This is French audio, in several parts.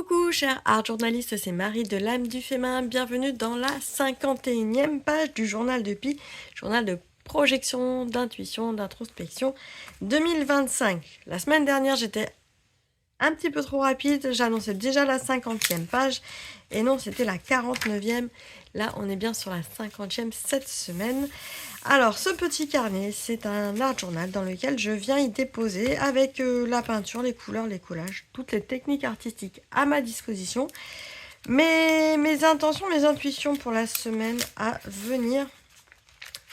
Coucou chers art journalistes, c'est Marie de l'âme du fémin, bienvenue dans la 51e page du journal de Pi, journal de projection, d'intuition, d'introspection 2025. La semaine dernière j'étais un petit peu trop rapide, j'annonçais déjà la 50e page et non c'était la 49e, là on est bien sur la 50e cette semaine. Alors ce petit carnet c'est un art journal dans lequel je viens y déposer avec la peinture, les couleurs, les collages, toutes les techniques artistiques à ma disposition, mes intentions, mes intuitions pour la semaine à venir.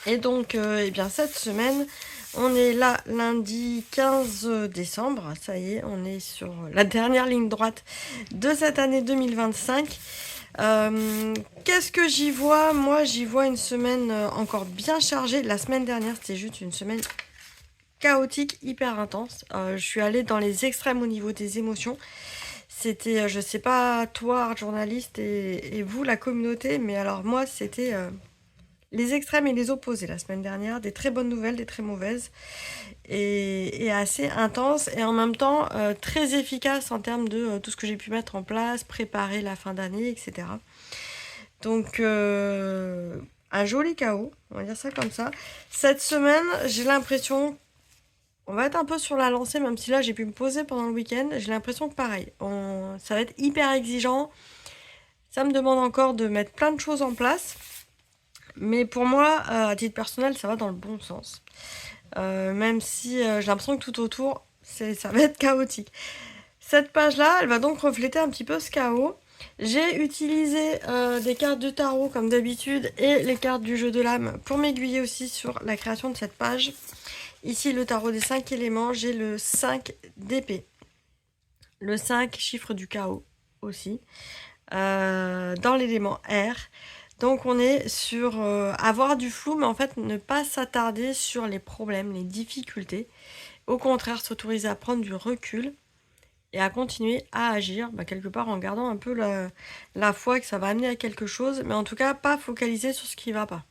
Et donc eh bien cette semaine on est là lundi 15 décembre, ça y est, on est sur la dernière ligne droite de cette année 2025. Qu'est-ce que j'y vois? Moi j'y vois une semaine encore bien chargée. La semaine dernière c'était juste une semaine chaotique, hyper intense. Je suis allée dans les extrêmes au niveau des émotions. C'était, je sais pas toi art journaliste et vous la communauté, mais alors moi c'était les extrêmes et les opposés la semaine dernière, des très bonnes nouvelles, des très mauvaises, et assez intense, et en même temps très efficace en termes de tout ce que j'ai pu mettre en place, préparer la fin d'année, etc. Donc un joli chaos, on va dire ça comme ça. Cette semaine, j'ai l'impression, on va être un peu sur la lancée, même si là j'ai pu me poser pendant le week-end, j'ai l'impression que pareil, ça va être hyper exigeant, ça me demande encore de mettre plein de choses en place. Mais pour moi, à titre personnel, ça va dans le bon sens. Même si j'ai l'impression que tout autour, ça va être chaotique. Cette page-là, elle va donc refléter un petit peu ce chaos. J'ai utilisé des cartes de tarot comme d'habitude et les cartes du jeu de l'âme pour m'aiguiller aussi sur la création de cette page. Ici, le tarot des 5 éléments, j'ai le 5 d'épée. Le 5, chiffre du chaos aussi. Dans l'élément R. Donc on est sur avoir du flou, mais en fait ne pas s'attarder sur les problèmes, les difficultés. Au contraire, s'autoriser à prendre du recul et à continuer à agir, quelque part en gardant un peu la foi que ça va amener à quelque chose, mais en tout cas pas focaliser sur ce qui ne va pas.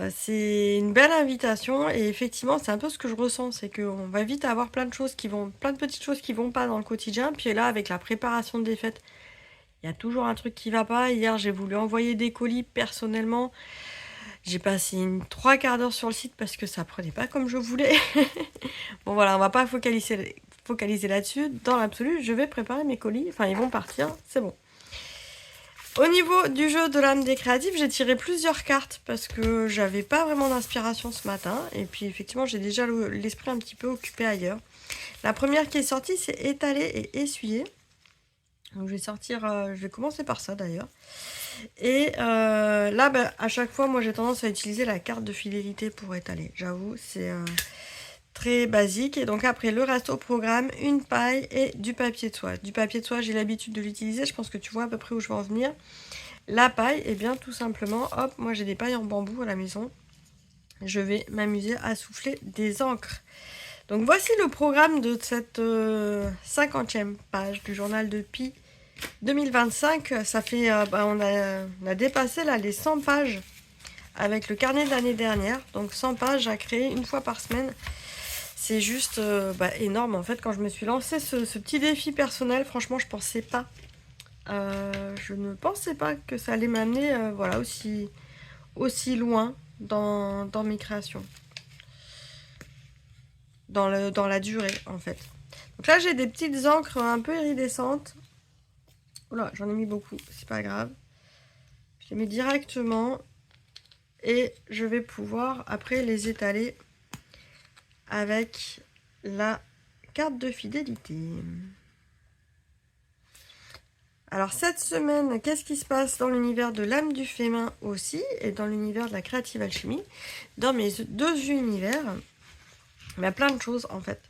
C'est une belle invitation et effectivement c'est un peu ce que je ressens, c'est qu'on va vite avoir plein de petites choses qui vont pas dans le quotidien, puis là avec la préparation des fêtes, il y a toujours un truc qui va pas. Hier, j'ai voulu envoyer des colis personnellement. J'ai passé 3/4 d'heure sur le site parce que ça prenait pas comme je voulais. Bon voilà, on va pas focaliser là-dessus. Dans l'absolu, je vais préparer mes colis. Enfin, ils vont partir, c'est bon. Au niveau du jeu de l'âme des créatifs, j'ai tiré plusieurs cartes parce que j'avais pas vraiment d'inspiration ce matin. Et puis effectivement, j'ai déjà l'esprit un petit peu occupé ailleurs. La première qui est sortie, c'est étaler et essuyer. Donc je vais commencer par ça d'ailleurs. Et là, à chaque fois, moi j'ai tendance à utiliser la carte de fidélité pour étaler. J'avoue, c'est très basique. Et donc après, le reste au programme, une paille et du papier de soie. Du papier de soie, j'ai l'habitude de l'utiliser. Je pense que tu vois à peu près où je vais en venir. La paille, eh bien tout simplement, hop, moi j'ai des pailles en bambou à la maison. Je vais m'amuser à souffler des encres. Donc voici le programme de cette 50e page du journal de Pi 2025. Ça fait, on a dépassé là les 100 pages avec le carnet de l'année dernière. Donc 100 pages à créer une fois par semaine. C'est juste énorme en fait. Quand je me suis lancé ce petit défi personnel, franchement je pensais pas. Je ne pensais pas que ça allait m'amener aussi loin dans mes créations. Dans la durée en fait. Donc là j'ai des petites encres un peu iridescentes. Oula, j'en ai mis beaucoup, c'est pas grave. Je les mets directement et je vais pouvoir après les étaler avec la carte de fidélité. Alors cette semaine, qu'est-ce qui se passe dans l'univers de l'âme du fémin aussi et dans l'univers de la créative alchimie? Dans mes deux univers, il y a plein de choses en fait.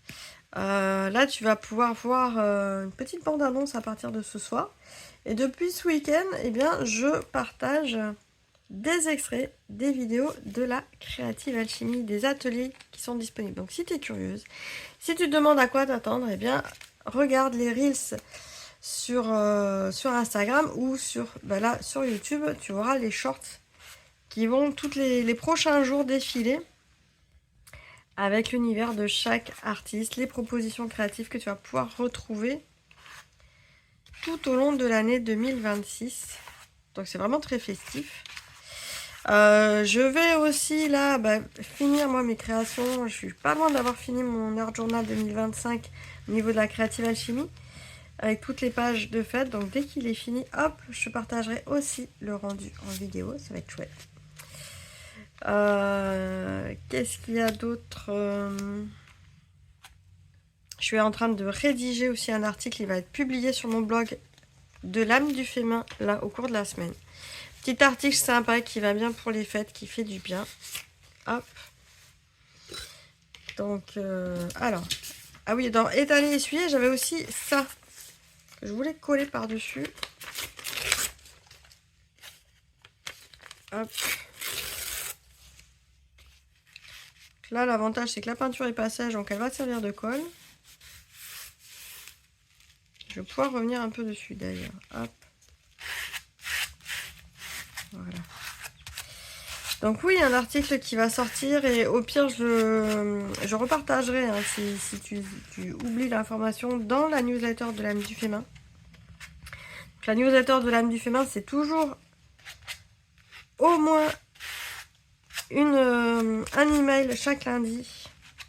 Là, tu vas pouvoir voir une petite bande-annonce à partir de ce soir. Et depuis ce week-end, eh bien, je partage des extraits, des vidéos de la créative alchimie, des ateliers qui sont disponibles. Donc, si tu es curieuse, si tu te demandes à quoi t'attendre, eh bien, regarde les Reels sur Instagram ou sur YouTube. Tu auras les shorts qui vont tous les prochains jours défiler avec l'univers de chaque artiste, les propositions créatives que tu vas pouvoir retrouver tout au long de l'année 2026. Donc c'est vraiment très festif. Je vais aussi là finir moi mes créations. Je suis pas loin d'avoir fini mon Art Journal 2025 au niveau de la Creative Alchemy avec toutes les pages de fête. Donc dès qu'il est fini, hop, je partagerai aussi le rendu en vidéo. Ça va être chouette. Qu'est-ce qu'il y a d'autre? Je suis en train de rédiger aussi un article. Il va être publié sur mon blog de l'âme du féminin là au cours de la semaine. Petit article sympa qui va bien pour les fêtes, qui fait du bien. Hop. Donc, alors. Ah oui, dans étaler, essuyer, j'avais aussi ça. Que je voulais coller par-dessus. Hop. Là, l'avantage, c'est que la peinture est pas sèche, donc elle va servir de colle. Je vais pouvoir revenir un peu dessus d'ailleurs. Hop. Voilà. Donc oui, un article qui va sortir et au pire, je repartagerai hein, si tu oublies l'information dans la newsletter de l'âme du féminin. Donc, la newsletter de l'âme du féminin, c'est toujours au moins un email chaque lundi.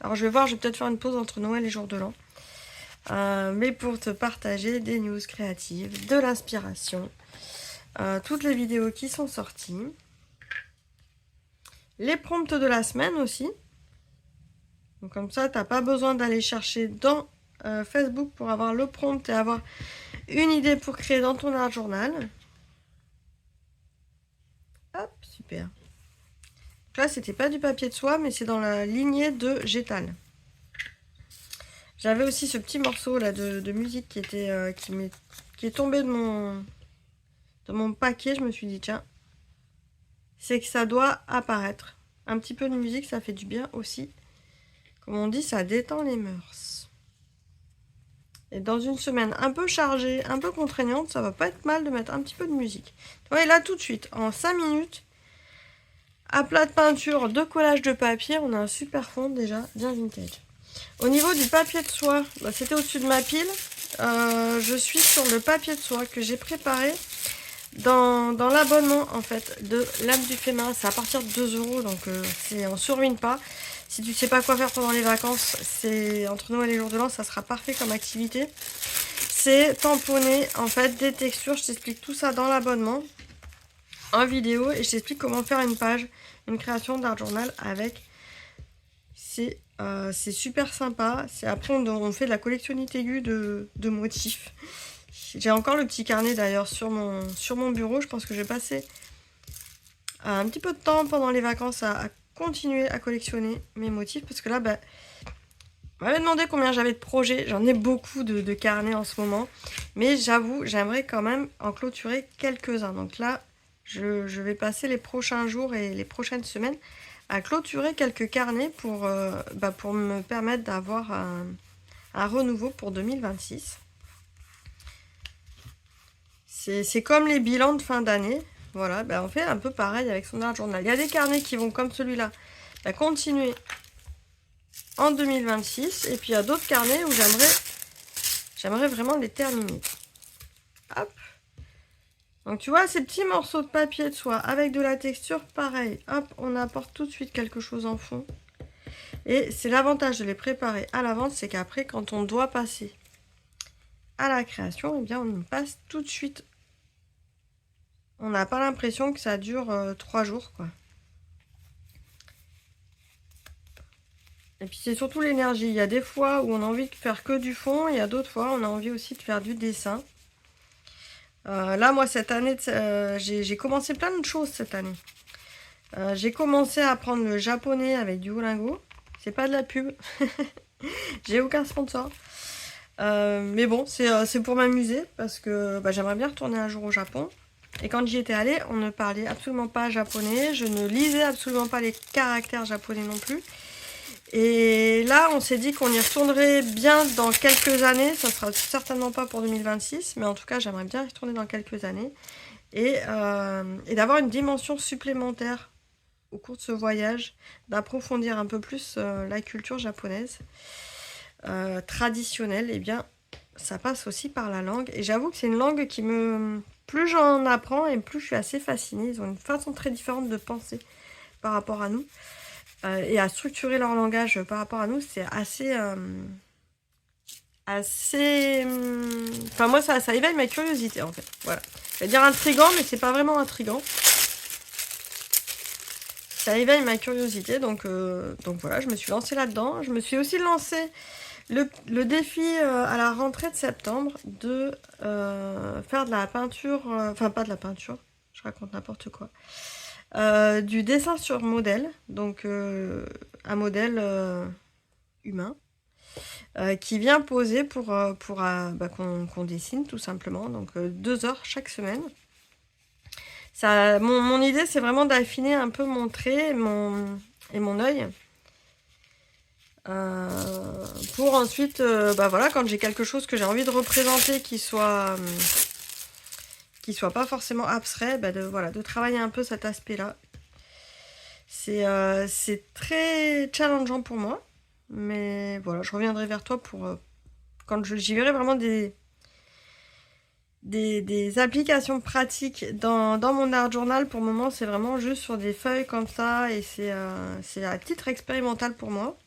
Alors je vais voir, je vais peut-être faire une pause entre Noël et jour de l'an. Mais pour te partager des news créatives, de l'inspiration, toutes les vidéos qui sont sorties. Les prompts de la semaine aussi. Donc comme ça, tu n'as pas besoin d'aller chercher dans Facebook pour avoir le prompt et avoir une idée pour créer dans ton art journal. Hop, super. Donc là, c'était pas du papier de soie, mais c'est dans la lignée de Gétal. J'avais aussi ce petit morceau là de musique qui est tombé de mon paquet. Je me suis dit, tiens, c'est que ça doit apparaître. Un petit peu de musique, ça fait du bien aussi. Comme on dit, ça détend les mœurs. Et dans une semaine un peu chargée, un peu contraignante, ça va pas être mal de mettre un petit peu de musique. Et là, tout de suite, en 5 minutes, à plat de peinture, de collage de papier, on a un super fond déjà, bien vintage. Au niveau du papier de soie, c'était au-dessus de ma pile. Je suis sur le papier de soie que j'ai préparé dans l'abonnement en fait de l'âme du féminin. C'est à partir de 2 €, donc on se ruine pas. Si tu sais pas quoi faire pendant les vacances, c'est entre Noël et jour de l'an, ça sera parfait comme activité. C'est tamponner en fait des textures. Je t'explique tout ça dans l'abonnement en vidéo et je t'explique comment faire une page, une création d'art journal avec. C'est super sympa. Après on fait de la collectionnite aiguë de motifs. J'ai encore le petit carnet d'ailleurs sur mon bureau. Je pense que je vais passer un petit peu de temps pendant les vacances à continuer à collectionner mes motifs. Parce que là, on m'avait demandé combien j'avais de projets. J'en ai beaucoup de carnets en ce moment. Mais j'avoue, j'aimerais quand même en clôturer quelques-uns. Donc là, je vais passer les prochains jours et les prochaines semaines à clôturer quelques carnets pour me permettre d'avoir un renouveau pour 2026. C'est comme les bilans de fin d'année. Voilà, on fait un peu pareil avec son art journal. Il y a des carnets qui vont comme celui-là continuer en 2026. Et puis il y a d'autres carnets où j'aimerais vraiment les terminer. Hop. Donc tu vois, ces petits morceaux de papier de soie avec de la texture, pareil. Hop, on apporte tout de suite quelque chose en fond. Et c'est l'avantage de les préparer à l'avance, c'est qu'après, quand on doit passer à la création, eh bien on y passe tout de suite. On n'a pas l'impression que ça dure 3 jours, quoi. Et puis c'est surtout l'énergie. Il y a des fois où on a envie de faire que du fond, et il y a d'autres fois où on a envie aussi de faire du dessin. Là, moi, cette année, j'ai commencé plein de choses cette année. J'ai commencé à apprendre le japonais avec Duolingo. C'est pas de la pub. J'ai aucun sponsor. Mais bon, c'est pour m'amuser parce que j'aimerais bien retourner un jour au Japon. Et quand j'y étais allée, on ne parlait absolument pas japonais. Je ne lisais absolument pas les caractères japonais non plus. Et là, on s'est dit qu'on y retournerait bien dans quelques années. Ça sera certainement pas pour 2026, mais en tout cas, j'aimerais bien y retourner dans quelques années. Et d'avoir une dimension supplémentaire au cours de ce voyage, d'approfondir un peu plus la culture japonaise traditionnelle. Eh bien, ça passe aussi par la langue. Et j'avoue que c'est une langue qui me... Plus j'en apprends et plus je suis assez fascinée. Ils ont une façon très différente de penser par rapport à nous. Et à structurer leur langage par rapport à nous, c'est assez... Enfin, moi, ça éveille ma curiosité, en fait. Voilà. Je vais dire intriguant, mais c'est pas vraiment intriguant. Ça éveille ma curiosité, donc voilà, je me suis lancée là-dedans. Je me suis aussi lancé le défi à la rentrée de septembre de faire de la peinture, enfin pas de la peinture, je raconte n'importe quoi, du dessin sur modèle, donc un modèle humain qui vient poser pour bah, qu'on dessine tout simplement, donc 2 heures chaque semaine. Ça, mon idée, c'est vraiment d'affiner un peu mon trait et mon œil. Pour ensuite, bah voilà, quand j'ai quelque chose que j'ai envie de représenter qui soit pas forcément abstrait, bah voilà, de travailler un peu cet aspect-là. C'est très challengeant pour moi, mais voilà, je reviendrai vers toi pour quand j'y verrai vraiment des applications pratiques dans mon art journal. Pour le moment, c'est vraiment juste sur des feuilles comme ça, et c'est à titre expérimental pour moi.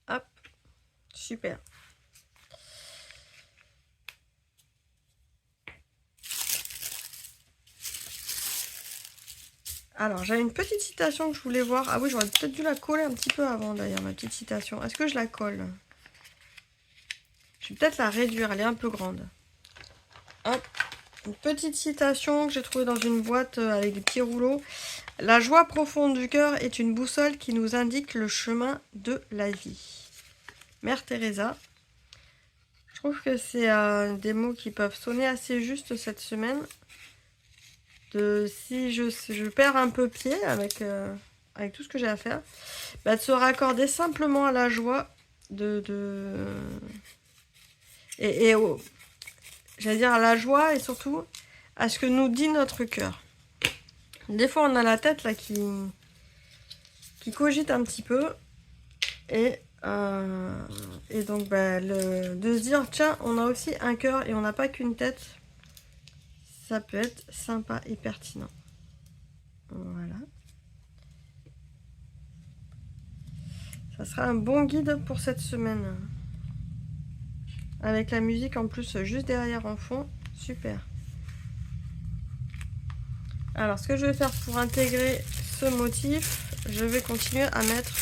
Hop, super. Alors, j'avais une petite citation que je voulais voir. Ah oui, j'aurais peut-être dû la coller un petit peu avant, d'ailleurs, ma petite citation. Est-ce que je la colle? Je vais peut-être la réduire, elle est un peu grande. Hop, une petite citation que j'ai trouvée dans une boîte avec des petits rouleaux. La joie profonde du cœur est une boussole qui nous indique le chemin de la vie. Mère Teresa. Je trouve que c'est des mots qui peuvent sonner assez juste cette semaine. Si je perds un peu pied avec tout ce que j'ai à faire, bah, de se raccorder simplement à la joie j'allais dire à la joie et surtout à ce que nous dit notre cœur. Des fois on a la tête là qui cogite un petit peu et donc bah, de se dire tiens, on a aussi un cœur et on n'a pas qu'une tête, ça peut être sympa et pertinent. Voilà. Ça sera un bon guide pour cette semaine. Avec la musique en plus juste derrière en fond, super. Alors ce que je vais faire pour intégrer ce motif, je vais continuer à mettre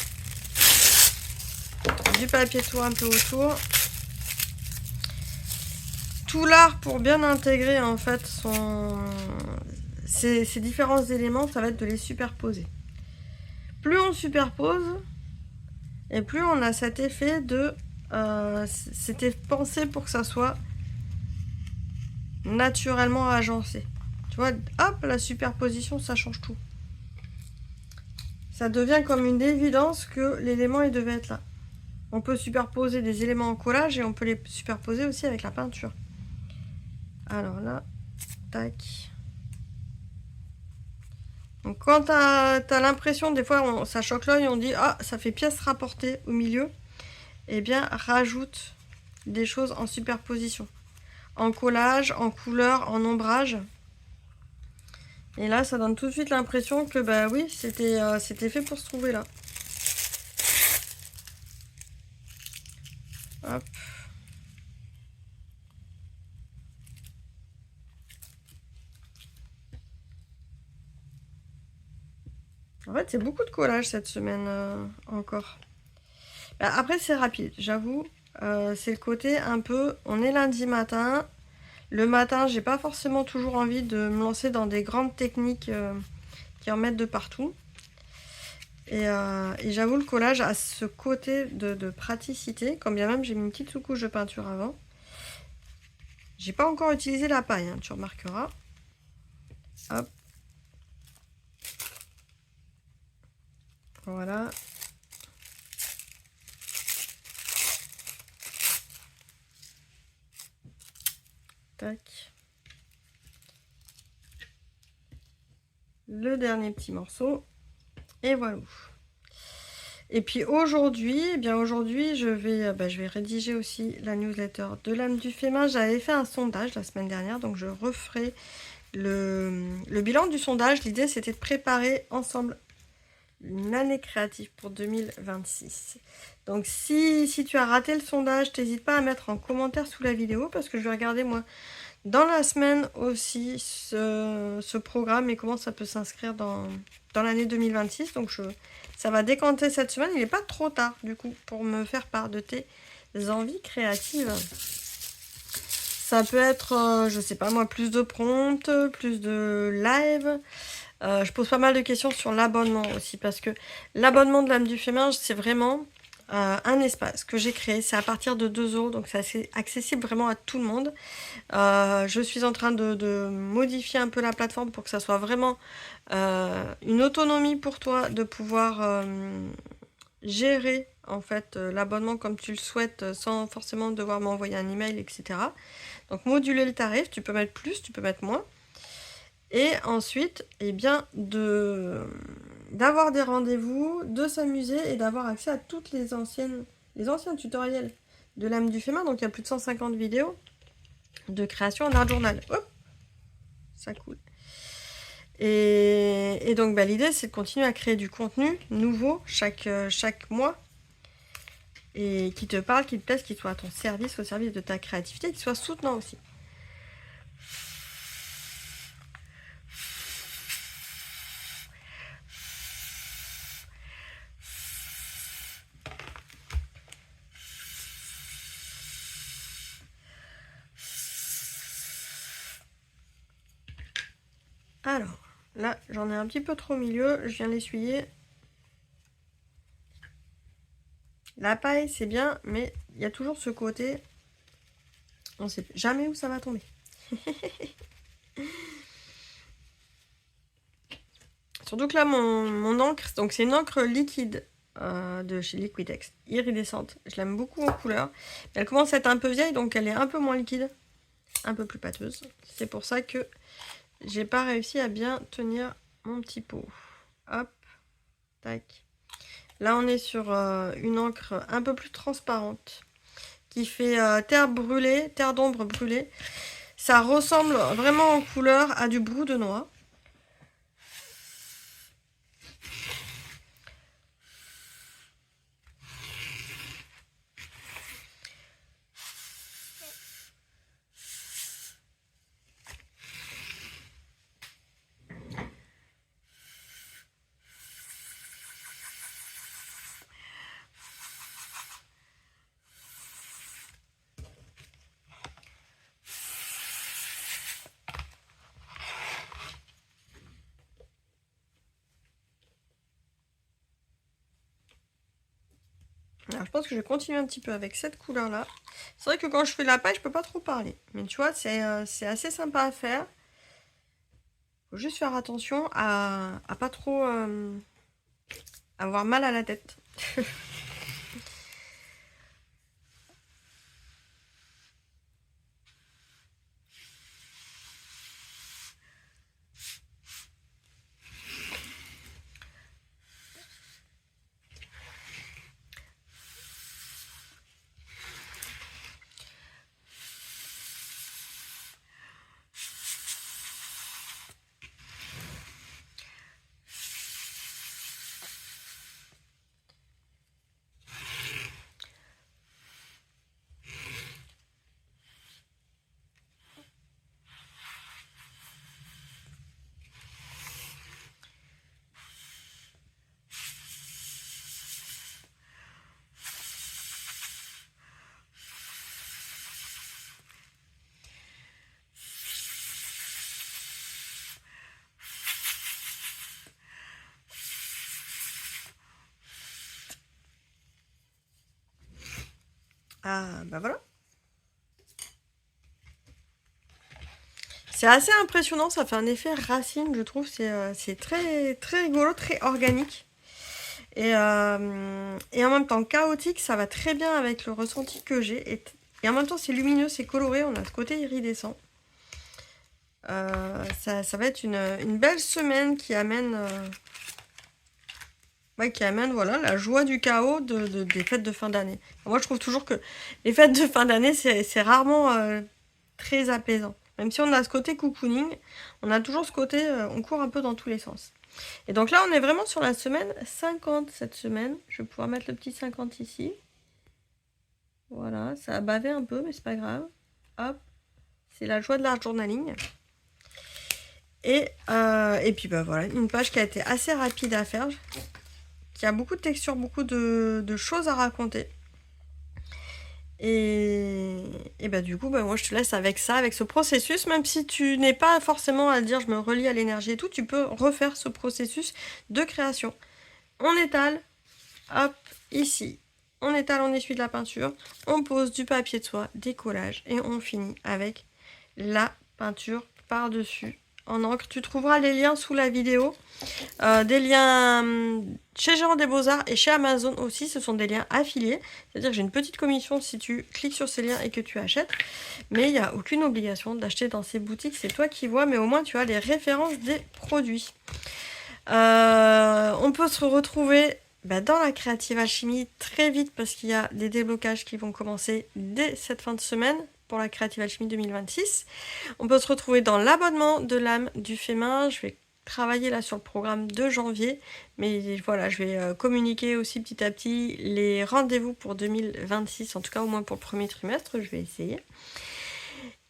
du papier tour un peu autour. Tout l'art pour bien intégrer en fait ces différents éléments, ça va être de les superposer. Plus on superpose, et plus on a cet effet de... c'était pensé pour que ça soit naturellement agencé. Tu vois, hop, la superposition, ça change tout. Ça devient comme une évidence que l'élément, il devait être là. On peut superposer des éléments en collage et on peut les superposer aussi avec la peinture. Alors là, tac. Donc quand tu as l'impression, des fois, ça choque l'œil, on dit « Ah, ça fait pièce rapportée au milieu », eh bien, rajoute des choses en superposition. En collage, en couleur, en ombrage. Et là, ça donne tout de suite l'impression que, bah oui, c'était fait pour se trouver là. Hop. En fait, c'est beaucoup de collage cette semaine encore. Bah, après, c'est rapide, j'avoue. C'est le côté un peu... On est lundi matin. Le matin, j'ai pas forcément toujours envie de me lancer dans des grandes techniques qui en mettent de partout. Et j'avoue, le collage a ce côté de praticité. Quand bien même, j'ai mis une petite sous-couche de peinture avant. J'ai pas encore utilisé la paille, hein, tu remarqueras. Hop. Voilà. Tac. Le dernier petit morceau. Et voilà. Et puis aujourd'hui, eh bien aujourd'hui, je vais rédiger aussi la newsletter de l'âme du féminin. J'avais fait un sondage la semaine dernière, donc je referai le bilan du sondage. L'idée, c'était de préparer ensemble une année créative pour 2026. Donc si tu as raté le sondage, n'hésite pas à mettre en commentaire sous la vidéo, parce que je vais regarder moi dans la semaine aussi ce programme et comment ça peut s'inscrire dans l'année 2026. Donc ça va décanter cette semaine. Il n'est pas trop tard du coup pour me faire part de tes envies créatives. Ça peut être, je sais pas moi, plus de prompts, plus de live. Je pose pas mal de questions sur l'abonnement aussi, parce que l'abonnement de l'âme du féminin, c'est vraiment un espace que j'ai créé. C'est à partir de 2 €, donc c'est assez accessible vraiment à tout le monde. Je suis en train de modifier un peu la plateforme pour que ça soit vraiment une autonomie pour toi de pouvoir gérer en fait l'abonnement comme tu le souhaites sans forcément devoir m'envoyer un email, etc. Donc moduler le tarif, tu peux mettre plus, tu peux mettre moins. Et ensuite, eh bien, d'avoir des rendez-vous, de s'amuser et d'avoir accès à toutes les anciens tutoriels de l'âme du féminin. Donc il y a plus de 150 vidéos de création en art journal. Hop, ça coule. Et donc l'idée, c'est de continuer à créer du contenu nouveau chaque mois, et qui te parle, qui te plaise, qui soit à ton service, au service de ta créativité, qui soit soutenant aussi. Alors, là, j'en ai un petit peu trop au milieu, je viens l'essuyer. La paille, c'est bien, mais il y a toujours ce côté, on ne sait jamais où ça va tomber. Surtout que là, mon encre, donc c'est une encre liquide de chez Liquitex, iridescente. Je l'aime beaucoup en couleur. Elle commence à être un peu vieille, donc elle est un peu moins liquide, un peu plus pâteuse. C'est pour ça que j'ai pas réussi à bien tenir mon petit pot. Hop, tac. Là, on est sur une encre un peu plus transparente qui fait terre brûlée, terre d'ombre brûlée. Ça ressemble vraiment en couleur à du brou de noix. Alors, je pense que je vais continuer un petit peu avec cette couleur-là. C'est vrai que quand je fais la paille, je peux pas trop parler. Mais tu vois, c'est assez sympa à faire. Faut juste faire attention à pas trop avoir mal à la tête. Ah, bah voilà. C'est assez impressionnant, ça fait un effet racine, je trouve. C'est très, très rigolo, très organique. Et en même temps chaotique, ça va très bien avec le ressenti que j'ai. Et en même temps, c'est lumineux, c'est coloré, on a ce côté iridescent. Ça va être une belle semaine qui amène Ouais, qui amène voilà, la joie du chaos des fêtes de fin d'année. Moi, je trouve toujours que les fêtes de fin d'année, c'est rarement très apaisant. Même si on a ce côté cocooning, on a toujours ce côté, on court un peu dans tous les sens. Et donc là, on est vraiment sur la semaine 50 cette semaine. Je vais pouvoir mettre le petit 50 ici. Voilà, ça a bavé un peu, mais c'est pas grave. Hop, c'est la joie de l'art journaling. Et puis bah voilà, une page qui a été assez rapide à faire, qui a beaucoup de textures, beaucoup de choses à raconter. Et bah du coup, bah moi je te laisse avec ça, avec ce processus, même si tu n'es pas forcément à dire je me relie à l'énergie et tout, tu peux refaire ce processus de création. On étale, hop, ici. On étale, on essuie de la peinture, on pose du papier de soie, des collages et on finit avec la peinture par-dessus en encre. Tu trouveras les liens sous la vidéo, des liens chez Géant des Beaux-Arts et chez Amazon aussi, ce sont des liens affiliés, c'est-à-dire que j'ai une petite commission si tu cliques sur ces liens et que tu achètes, mais il n'y a aucune obligation d'acheter dans ces boutiques, c'est toi qui vois, mais au moins tu as les références des produits. On peut se retrouver dans la Creative Alchemy très vite parce qu'il y a des déblocages qui vont commencer dès cette fin de semaine pour la Creative Alchemy 2026. On peut se retrouver dans l'abonnement de l'âme du Fémin. Je vais travailler là sur le programme de janvier, mais voilà, je vais communiquer aussi petit à petit les rendez-vous pour 2026, en tout cas au moins pour le premier trimestre, je vais essayer.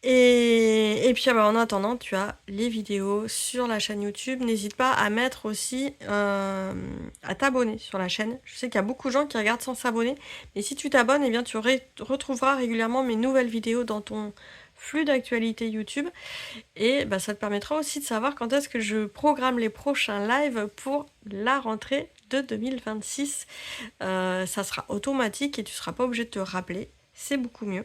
Et puis en attendant, tu as les vidéos sur la chaîne YouTube. N'hésite pas à mettre aussi à t'abonner sur la chaîne. Je sais qu'il y a beaucoup de gens qui regardent sans s'abonner, mais si tu t'abonnes, eh bien tu retrouveras régulièrement mes nouvelles vidéos dans ton flux d'actualité YouTube. Et ça te permettra aussi de savoir quand est-ce que je programme les prochains lives pour la rentrée de 2026. Ça sera automatique et tu ne seras pas obligé de te rappeler. C'est beaucoup mieux.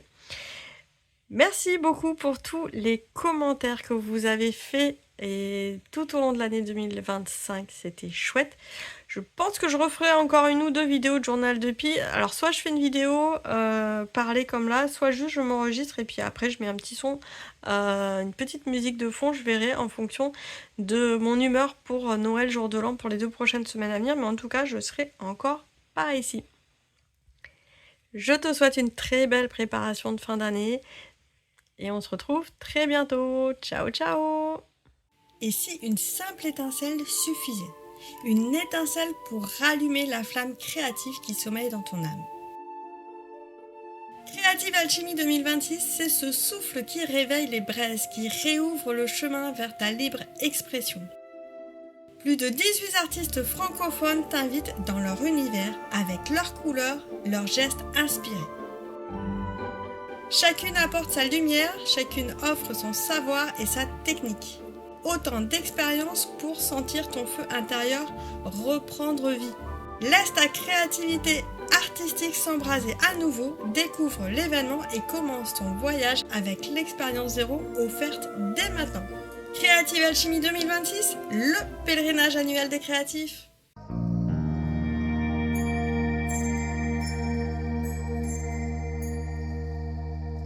Merci beaucoup pour tous les commentaires que vous avez faits et tout au long de l'année 2025, c'était chouette. Je pense que je referai encore une ou deux vidéos de journal de Pi. Alors soit je fais une vidéo parler comme là, soit juste je m'enregistre et puis après je mets un petit son, une petite musique de fond, je verrai en fonction de mon humeur pour Noël, jour de l'an, pour les 2 prochaines semaines à venir. Mais en tout cas, je serai encore par ici. Je te souhaite une très belle préparation de fin d'année. Et on se retrouve très bientôt. Ciao, ciao! Et si une simple étincelle suffisait? Une étincelle pour rallumer la flamme créative qui sommeille dans ton âme. Creative Alchemy 2026, c'est ce souffle qui réveille les braises, qui réouvre le chemin vers ta libre expression. Plus de 18 artistes francophones t'invitent dans leur univers avec leurs couleurs, leurs gestes inspirés. Chacune apporte sa lumière, chacune offre son savoir et sa technique. Autant d'expériences pour sentir ton feu intérieur reprendre vie. Laisse ta créativité artistique s'embraser à nouveau, découvre l'événement et commence ton voyage avec l'expérience zéro offerte dès maintenant. Creative Alchemy 2026, le pèlerinage annuel des créatifs.